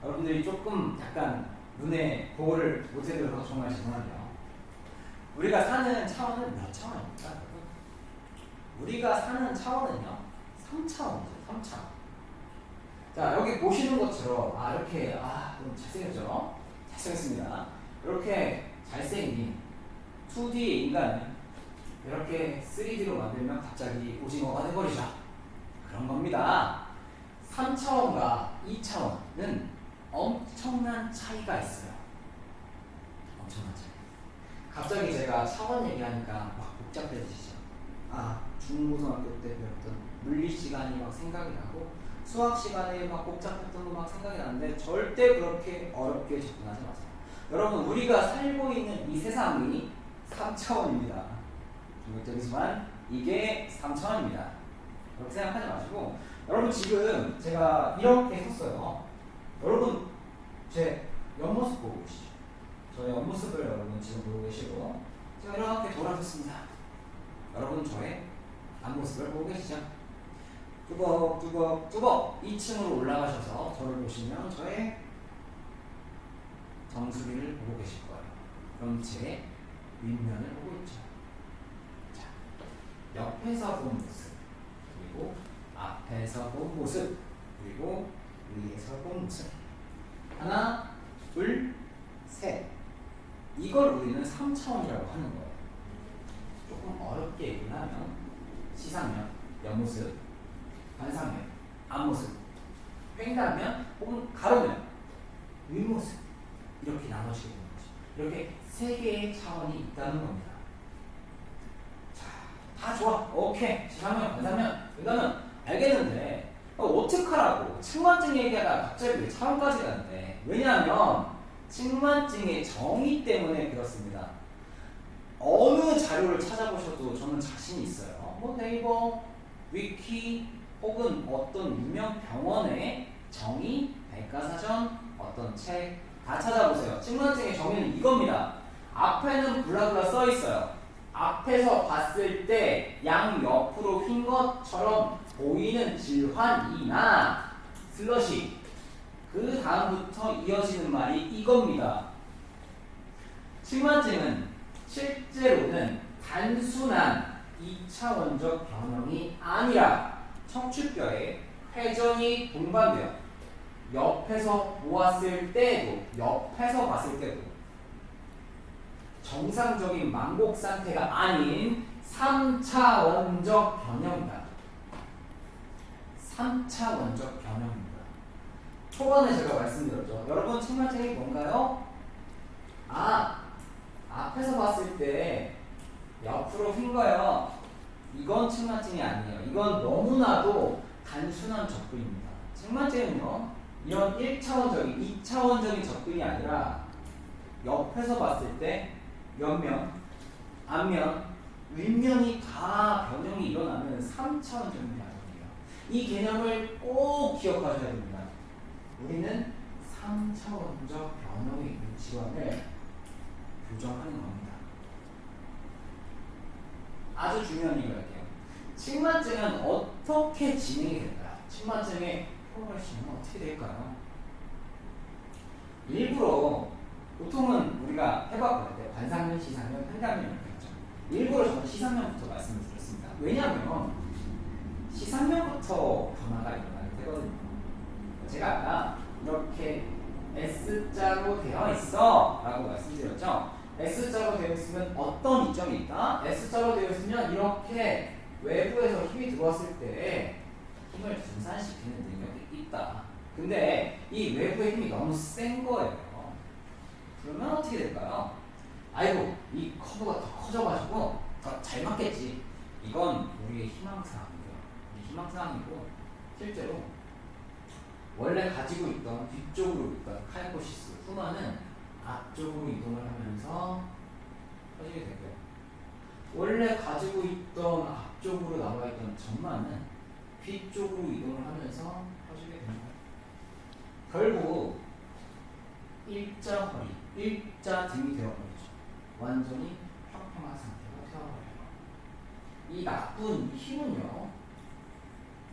여러분들이 조금 약간 눈에 보호를 못해드려서 정말 죄송한데요. 우리가 사는 차원은 몇 차원입니까, 여러분? 우리가 사는 차원은요, 3차원이죠, 3차원. 자, 여기 보시는 것처럼, 이렇게, 좀 잘생겼죠? 잘생겼습니다. 이렇게 잘생긴 2D 인간을 이렇게 3D로 만들면 갑자기 오징어가 돼버리죠. 그런 겁니다. 3차원과 2차원은 엄청난 차이가 있어요. 엄청난 차이. 갑자기 제가 차원 얘기하니까 막 복잡해지시죠. 중고등학교 때 배웠던 물리 시간이 막 생각이 나고 수학 시간에 막 복잡했던 거 막 생각이 나는데 절대 그렇게 어렵게 접근하지 마세요. 여러분, 우리가 살고 있는 이 세상이 3차원입니다. 중국적이지만 이게 3차원입니다. 그렇게 생각하지 마시고, 여러분 지금 제가 이렇게 섰어요. 여러분 제 옆모습 보고 계시죠? 저의 옆모습을 여러분 지금 보고 계시고, 제가 이렇게 돌아섰습니다. 여러분 저의 앞모습을 보고 계시죠? 뚜벅 2층으로 올라가셔서 저를 보시면 저의 정수리를 보고 계실 거예요. 그럼 제 윗면을 보고 있죠. 자, 옆에서 본 모습, 그리고 앞에서 본 모습, 그리고 위에서 본 모습. 하나, 둘, 셋. 이걸 우리는 3차원이라고 하는 거예요. 조금 어렵게 얘기를 하면 시상면, 옆모습, 반상면, 앞모습, 횡단면 혹은 가로면, 윗모습, 이렇게 나눠지게 되는 거죠. 이렇게 3개의 차원이 있다는 겁니다. 자, 다 좋아. 오케이. 시상면, 반상면, 횡단면 알겠는데 어떡하라고? 측만증 얘기하다가 갑자기 왜 차원까지 가는데? 왜냐하면 측만증의 정의 때문에 그렇습니다. 어느 자료를 찾아보셔도 저는 자신이 있어요. 뭐 네이버, 위키 혹은 어떤 유명 병원의 정의, 백과사전, 어떤 책 다 찾아보세요. 측만증의 정의는 이겁니다. 앞에는 블라블라 써 있어요. 앞에서 봤을 때 양옆으로 휜 것처럼 보이는 질환이나 슬러시, 그 다음부터 이어지는 말이 이겁니다. 측만증은 실제로는 단순한 2차원적 변형이 아니라 척추뼈의 회전이 동반되어 옆에서 봤을 때도 정상적인 망곡 상태가 아닌 3차원적 변형이다. 3차원적 변형입니다. 초반에 제가 말씀드렸죠. 여러분, 측만증이 뭔가요? 앞에서 봤을 때 옆으로 휜 거예요. 이건 측만증이 아니에요. 이건 너무나도 단순한 접근입니다. 측만증은요, 이런 1차원적인, 2차원적인 접근이 아니라 옆에서 봤을 때 옆면, 앞면, 윗면이 다 변형이 일어나면 3차원적인 변형이에요. 이 개념을 꼭 기억하셔야 됩니다. 우리는 3차원적 변형의 있는 질환을 교정하는 겁니다. 아주 중요한 얘기를 할게요. 측만증은 어떻게 진행이 될까요? 측만증의 프로그레션은 어떻게 될까요? 일부러, 보통은 우리가 해봤거든요. 반상면, 시상면, 횡단면 이렇게 했죠. 일부러 저는 시상면부터 말씀을 드렸습니다. 왜냐하면 시상면부터 변화가 일어나게 되거든요. 제가 아까 이렇게 S자로 되어 있어 라고 말씀드렸죠. S자로 되어 있으면 어떤 이점이 있다? S자로 되어 있으면 이렇게 외부에서 힘이 들어왔을 때 힘을 분산시키는 능력이 있다. 근데 이 외부의 힘이 너무 센 거예요. 그러면 어떻게 될까요? 아이고, 이 커브가 더 커져가지고 더 잘 맞겠지. 이건 우리의 희망사항이고요. 희망사항이고, 실제로 원래 가지고 있던 뒤쪽으로 있던 카이포시스 후마는 앞쪽으로 이동을 하면서 퍼지게 되고요. 원래 가지고 있던 앞쪽으로 나와 있던 전마는 뒤쪽으로 이동을 하면서 퍼지게 됩니다. 결국 일자 허리, 일자 등이 되어버리죠. 완전히 평평한 상태가 되어버려요. 이 나쁜 힘은요,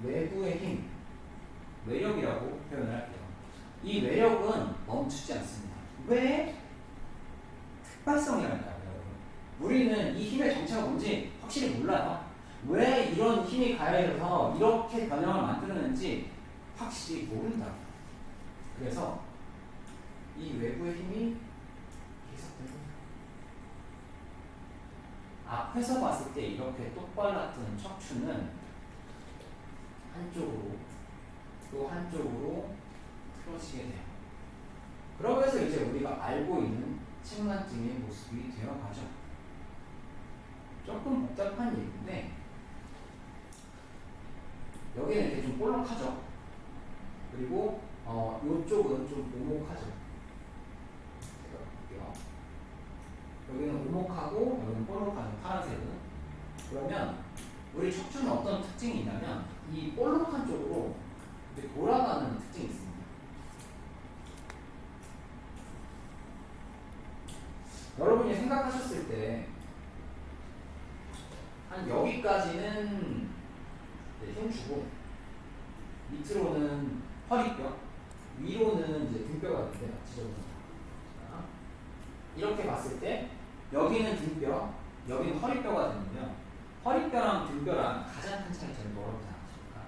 외부의 힘, 외력이라고 표현을 할게요. 이 외력은 멈추지 않습니다. 왜? 특발성이라니까요, 여러분. 우리는 이 힘의 정체가 뭔지 확실히 몰라요. 왜 이런 힘이 가해져서 이렇게 변형을 만들어내는지 확실히 모른다. 그래서 이 외부의 힘이 계속되고 앞에서 봤을 때 이렇게 똑발랐던 척추는 한쪽으로 또 한쪽으로 틀어지게 돼요. 그러면서 이제 우리가 알고 있는 측만증의 모습이 되어가죠. 조금 복잡한 얘기인데 여기는 이렇게 좀 볼록하죠. 그리고 이쪽은 좀 오목하죠. 제가 볼게요. 여기는 오목하고 여기는 볼록하죠. 파란색은. 그러면 우리 척추는 어떤 특징이 있냐면 이 볼록한 쪽으로 이렇게 돌아가는 특징이 있습니다. 여러분이 생각하셨을 때 한 여기까지는 힘 주고 밑으로는 허리뼈, 위로는 이제 등뼈가 있는데 이렇게 봤을 때 여기는 등뼈, 여기는 허리뼈가 되는데요. 허리뼈랑 등뼈랑 가장 큰 차이점이 뭐라고 생각하십니까?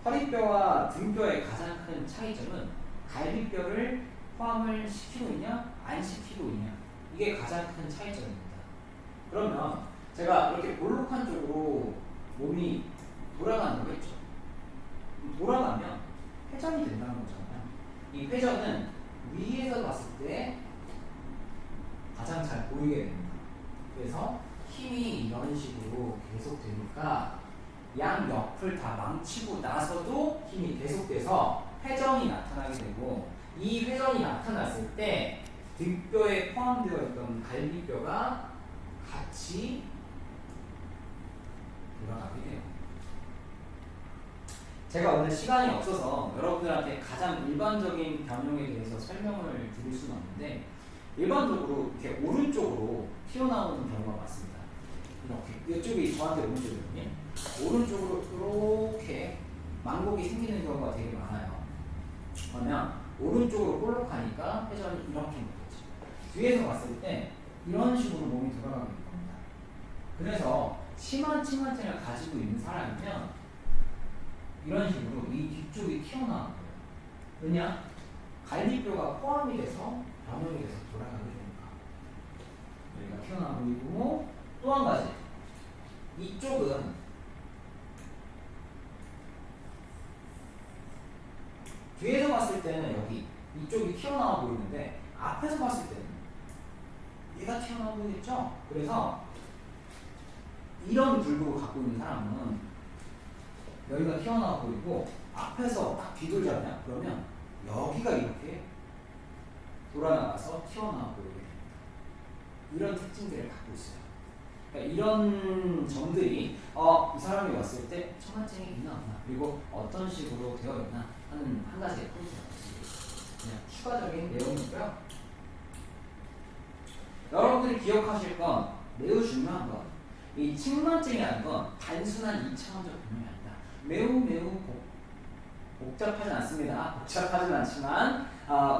허리뼈와 등뼈의 가장 큰 차이점은 갈비뼈를 포함을 시키고 있냐, 안 시키고 있냐. 이게 가장 큰 차이점입니다. 그러면 제가 이렇게 볼록한 쪽으로 몸이 돌아가는 거겠죠. 돌아가면 회전이 된다는 거잖아요. 이 회전은 위에서 봤을 때 가장 잘 보이게 됩니다. 그래서 힘이 이런 식으로 계속 되니까 양 옆을 다 망치고 나서도 힘이 계속돼서 회전이 나타나게 되고 이 회전이 나타났을 때 등뼈에 포함되어 있던 갈비뼈가 같이 돌아가게 돼요. 제가 오늘 시간이 없어서 여러분들한테 가장 일반적인 변형에 대해서 설명을 드릴 수는 없는데 일반적으로 이렇게 오른쪽으로 튀어나오는 경우가 많습니다. 이렇게 이쪽이 저한테 오른쪽이거든요. 오른쪽으로 이렇게 망곡이 생기는 경우가 되게 많아요. 그러면 오른쪽으로 볼록하니까 회전이 이렇게 되겠죠. 뒤에서 봤을 때 이런 식으로 몸이 돌아가게 될 겁니다. 그래서 심한 측만증을 가지고 있는 사람이면 이런 식으로 이 뒤쪽이 튀어나온 거예요. 왜냐? 갈비뼈가 포함이 돼서 변형이 돼서 돌아가게 되니까. 여기가 튀어나오고 있고 또 한 가지. 이쪽은 뒤에서 봤을 때는 여기 이쪽이 튀어나와 보이는데 앞에서 봤을 때는 얘가 튀어나와 보이겠죠? 그래서 이런 굴곡을 갖고 있는 사람은 여기가 튀어나와 보이고 앞에서 딱 뒤돌잖아요. 그러면 여기가 이렇게 돌아나가서 튀어나와 보이게 됩니다. 이런 특징들을 갖고 있어요. 그러니까 이런 점들이 이 사람이 왔을 때 청만증이 있나 없나 그리고 어떤 식으로 되어 있나 하는 한 가지의 포인트가 있습니다. 그냥 추가적인 내용이고요. 여러분들이 기억하실 건 매우 중요한 건 이 측만증이라는 건 단순한 2차원적 변형이 아니다. 매우 복잡하진 않습니다. 복잡하진 않지만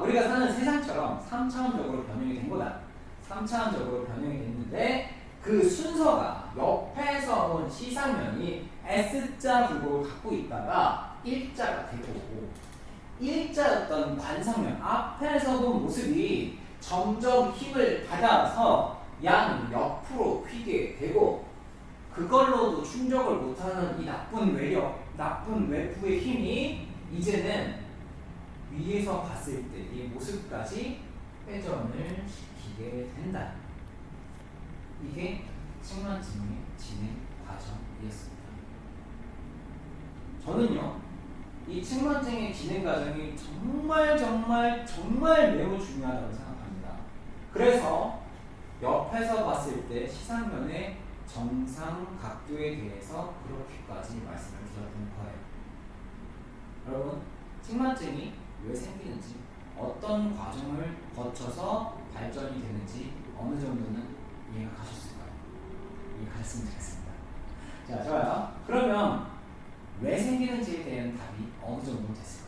우리가 사는 세상처럼 3차원적으로 변형이 된 거다. 3차원적으로 변형이 됐는데 그 순서가 옆에서 온 시상면이 S자 굴곡을 갖고 있다가 일자가 되고 일자였던 관상면 앞에서 본 모습이 점점 힘을 받아서 양 옆으로 휘게 되고 그걸로도 충족을 못하는 이 나쁜 외력, 나쁜 외부의 힘이 이제는 위에서 봤을 때 이 모습까지 회전을 시키게 된다. 이게 측만증의 진행 과정이었습니다. 저는요, 이 측만증의 진행 과정이 정말 매우 중요하다고 생각합니다. 그래서 옆에서 봤을 때 시상면의 정상 각도에 대해서 그렇게까지 말씀을 드렸던 거예요. 여러분, 측만증이 왜 생기는지, 어떤 과정을 거쳐서 발전이 되는지 어느 정도는 이해가 가셨을까요? 이해가셨으면 좋겠습니다. 자, 좋아요. 그러면 왜 생기는지에 대한 답이 어느 정도 됐을까요?